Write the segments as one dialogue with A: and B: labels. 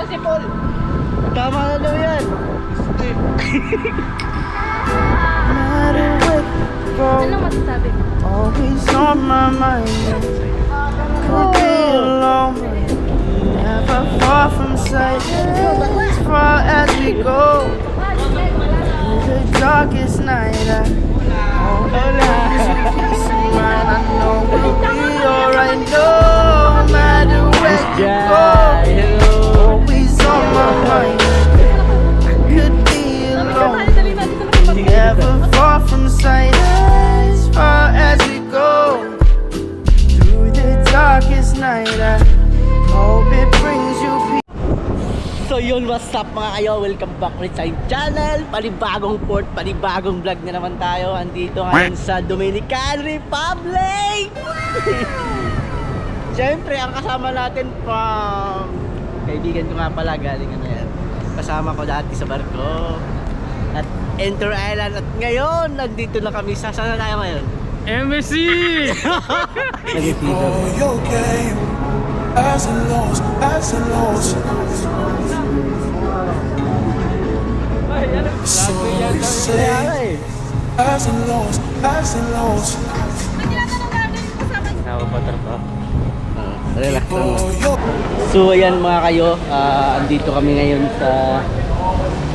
A: si Paul.
B: Tama na daw yan.
A: Ano masasabi?
C: Always on my mind. Could be alone, never far from sight. As far as we go, through the darkest night. I hope it brings you peace of mind. I know we'll be alright, no matter where you go. Always on my mind. I could be alone, never far from sight. As far as we go, through the darkest night, I hope it brings you peace.
B: So yun, what's up mga kayo? Welcome back ulit sa channel. Panibagong port, panibagong vlog na naman tayo. Andito ngayon sa Dominican Republic. Siyempre, ang kasama natin from kaibigan ko nga pala, galing ano yan. Kasama ko dati sa barko at Enter Island. At ngayon, nandito na kami sa, saan na tayo ngayon?
D: MSC!
B: Nagipito.
E: Your game, highs and lows, highs and lows. So we say, highs and lows, highs and lows.
D: Nakapatar pa.
B: Relax lang.
E: For your
B: So ayan mga kayo, andito kami ngayon sa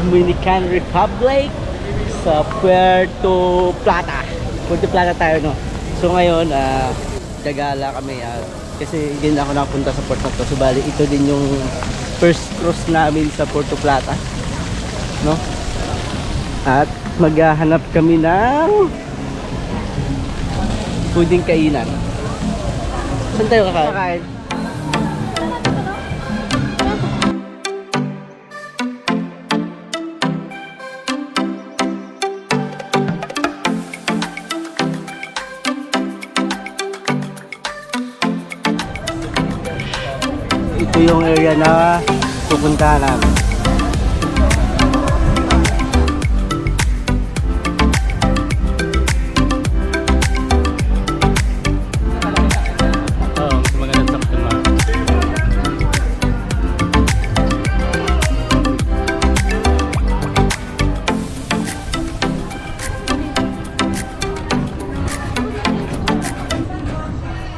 B: Dominican Republic sa Puerto Plata. Puerto Plata tayo, no? So ngayon, gagala kami kasi hindi na ako nakapunta sa port na to. So bali, ito din yung first cruise namin sa Puerto Plata, no? At maghahanap kami ng pwedeng kainan. Saan tayo kakain? Ito yung area na pupuntahan namin.
D: Oo, magandang sakto na.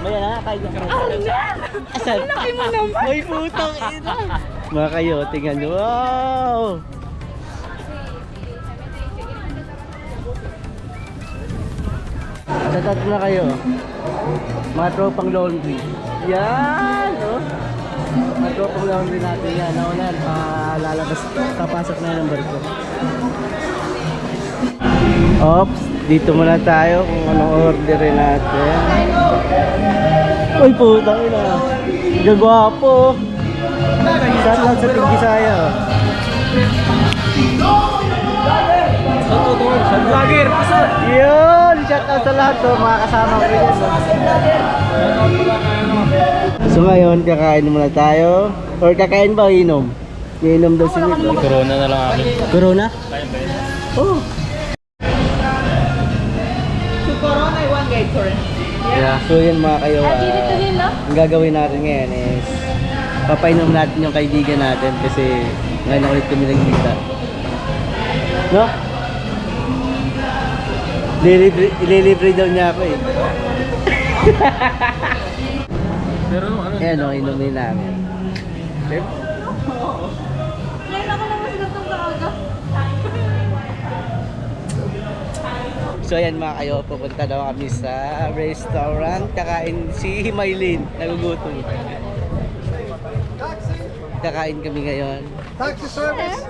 B: Maya na, kain na. Asan?
A: Laki mo naman.
B: May putang ina. Mga kayo, tingnan nyo. Wow! Tatat na kayo. Mga tropang laundry. Yan! Oh. Mga tropang laundry natin yan. Naunan, lalabas, papasok na ng barko. Ops, dito muna tayo kung anong orderin natin. Uy, putang ina. Gagwapo. Saan lang sa Tigisaya?
D: Vlogger!
B: Yun! Shout out sa lahat to, mga kasama ko yun. So ngayon, kakain muna tayo. Or kakain ba o inom? Inom daw si Nick.
D: Corona na lang akin.
B: Corona? Oh.
A: Corona, one guide for it.
B: Yeah. So yun mga kayo,
A: Dito din, no?
B: ang gagawin natin ngayon is papainom natin yung kaibigan natin kasi ngayon na ulit kami nagkita. No? Ililibre daw niya ako eh.
D: Pero ano?
B: Ayan o, inumin namin.
A: Ngayon ako naman sa gatong kaaga.
B: So ayan mga kayo, pupunta daw kami sa restaurant. Kakain si Maylin, nagugutom. Kakain kami ngayon.
C: Taxi service.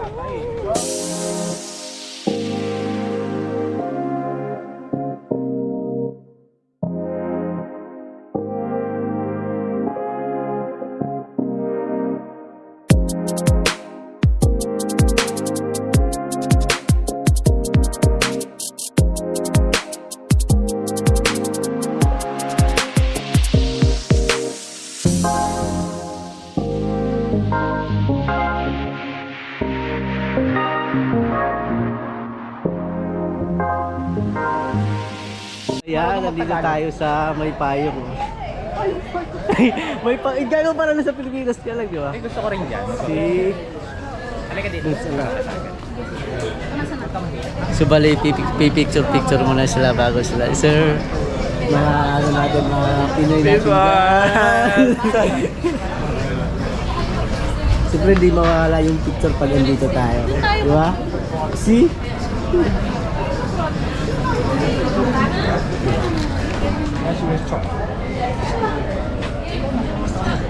B: Ayan, nandito tayo sa may payong. May pa, gano'n para na sa Pilipinas ka lang, di ba?
D: Ay, gusto ko rin dyan.
B: Si...
D: Halika dito.
B: So bali, picture muna sila bago sila. Sir, mga ano natin, mga Pinoy natin dyan. Siyempre hindi mawala yung picture pag andito tayo. Di ba? See?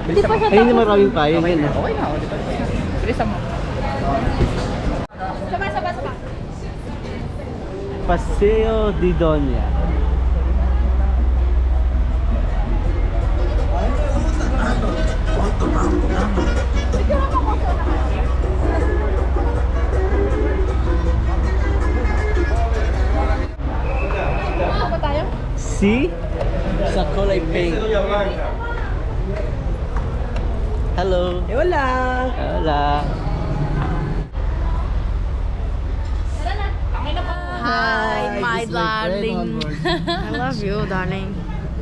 A: Hindi pa siya
B: Ayun yung maraming payo.
D: Okay
B: Ayun,
D: na.
B: oh.
D: Okay na. Dito. Bilisan mo.
A: Saba.
B: Paseo di Doña.
A: Ano pa tayo?
B: See? Sa kulay pink. Hello.
A: Wala.
B: Hola.
C: Hi, my
B: this is my friend
C: darling.
B: on board.
C: I love you, darling.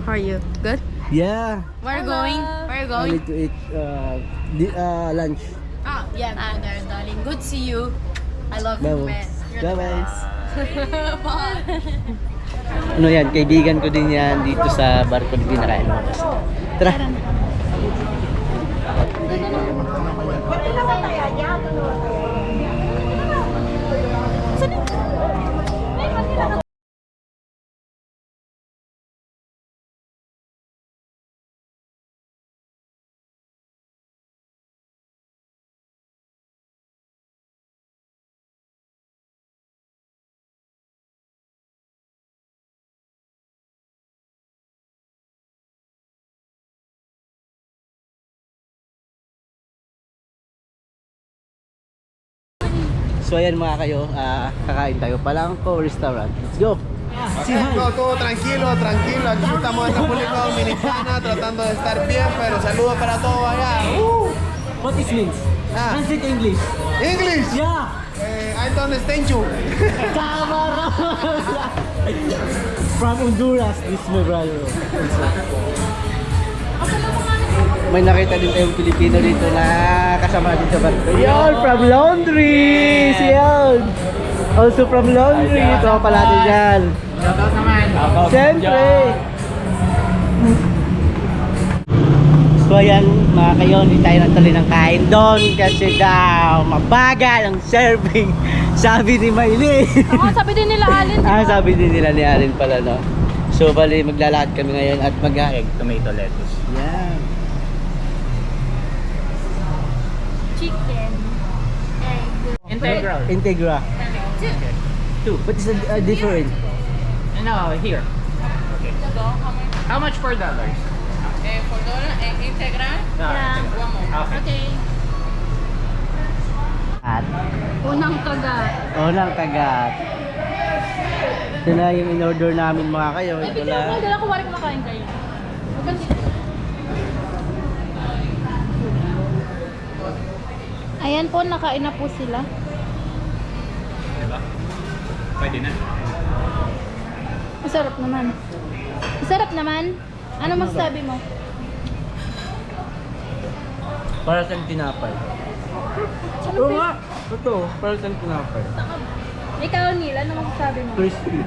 C: How are you? Good?
B: Yeah.
C: Where are you going? Where are you
B: I
C: going?
B: need to eat lunch.
C: Ah, yeah, go there, darling. Good to see you. I love you,
B: Bye.
C: man. You're the
B: Bye.
C: best. Bye.
B: Ano yan, kaibigan ko din yan dito sa barko na pinakain mo. Tara. So ayan mga kayo, kakain tayo. Palangko Restaurant. Let's go!
F: No, todo tranquilo, tranquilo. Aquí estamos en República Dominicana tratando de estar bien, pero saludos para todos allá.
B: What is means?
F: Ah.
B: Translate English.
F: English.
B: Yeah!
F: I don't understand you.
B: Kamara! From Honduras, this is my brother. May nakita din tayong Pilipino dito na kasama din sa barko. Yan, from Laundry! Yan! Also from Laundry. Ito pala natin yan.
D: Shoutout naman.
B: Siyempre! So ayan, mga kayo, hindi tayo natuloy ng kain doon kasi daw mabagal ang serving. Sabi ni Maylin.
A: Sabi din nila Alin.
B: Sabi din nila ni Alin pala, no? So bali, maglalakad kami ngayon at
D: Egg, tomato, lettuce.
B: Yan.
A: Chicken.
D: Integral.
B: Integra.
D: Two.
B: What is the difference?
D: No, here. Okay. How much $4?
A: Integral.
D: Okay.
B: At
A: Unang kagat.
B: unang kagat. Ito na yung in-order namin mga kayo.
A: Ay,
B: Ito
A: bigyan ko.
B: lang.
A: Dala ko wari kumakain kayo. Ayan po, nakain na po sila.
D: Diba? Pwede na.
A: Masarap naman. Masarap naman. Ano masasabi mo?
B: Para sa tinapay. Oo nga. Totoo. Para sa tinapay.
A: Ikaw, Neil, ano masasabi mo?
B: Crispy.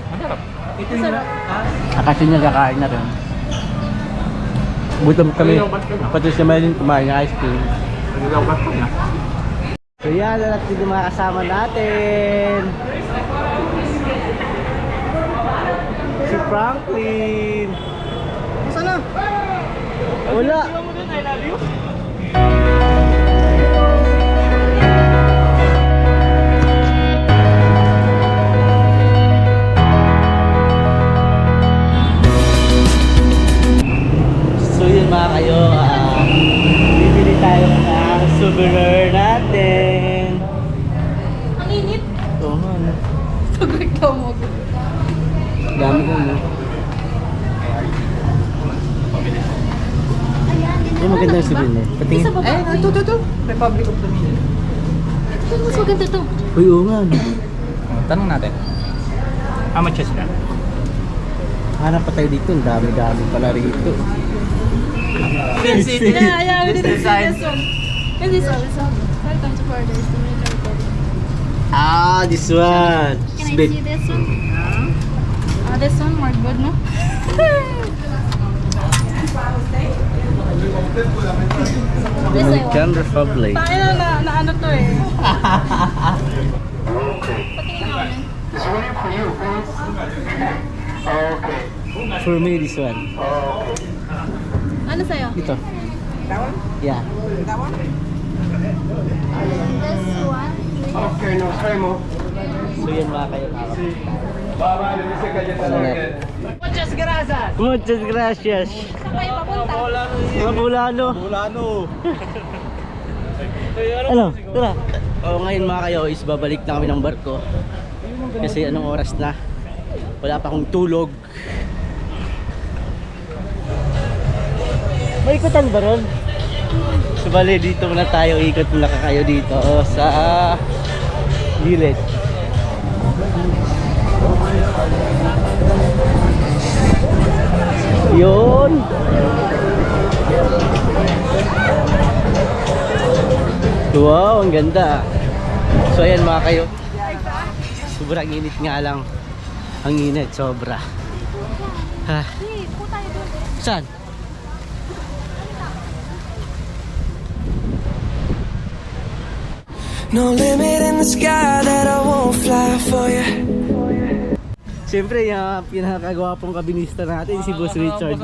D: Masarap.
B: Ito yung kasi niya kakain na rin. Butom kami. Pati si Maylin kumain ng ice cream. So yan, lahat yung mga kasama natin. Si Franklin.
F: Saan na?
B: Wala. So yun mga kayo, bibili tayo ng souvenir natin.
A: Ang init.
B: Oo nga, no?
A: Saglit daw mo.
B: Dami ko, no? Ay, maganda yung souvenir. Patingin.
A: Sa baba.
F: Ito. Republic of Dominica.
A: Mas maganda to.
B: Uy, oo nga, no?
D: Tanong natin. How much is that?
B: Hanap pa tayo dito. Ang dami-dami pala rito. This is
A: Yeah, we didn't see
B: design.
A: this one. This one. Welcome to Paradise.
B: Ah, this one.
A: Can I see this one? This one more good, no? This I want.
B: Dominican Republic.
A: Tayo na ano to eh. Patingin ako nun.
B: For me, this one.
A: Ano sa'yo?
B: Ito. Yeah.
A: This one.
B: So yan mga kayo. Muchas gracias.
A: Saan kayo papunta?
B: Mga Bulano. Ano? Tara. O ngayon mga kayo is babalik na kami ng barko. Kasi anong oras na? Wala pa akong tulog. May ikutan ba ron? So bali dito muna tayo. Ikot muna kayo dito sa gilid. Yun. Wow, ang ganda. So ayan mga kayo. Sobrang init nga lang. Ang init, sobra. Ha?
A: Hey, po tayo doon.
B: Saan?
C: No limit in the sky that I won't fly for you.
B: Siyempre, yung pinakagwapong kabinista natin, si Boss Richard.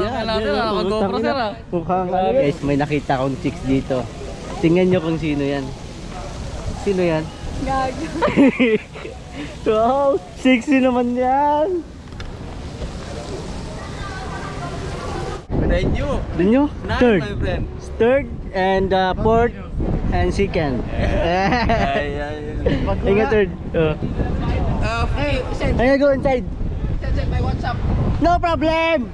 B: Mukhang ano guys, may nakita akong chicks dito. Tingnan nyo kung sino yan. Sino yan?
A: Gag.
B: Wow, sexy naman yan. Then you? Third. Third and fourth and second. Ingat third.
D: Hey, send
B: Ay, go inside.
D: my WhatsApp.
B: No problem.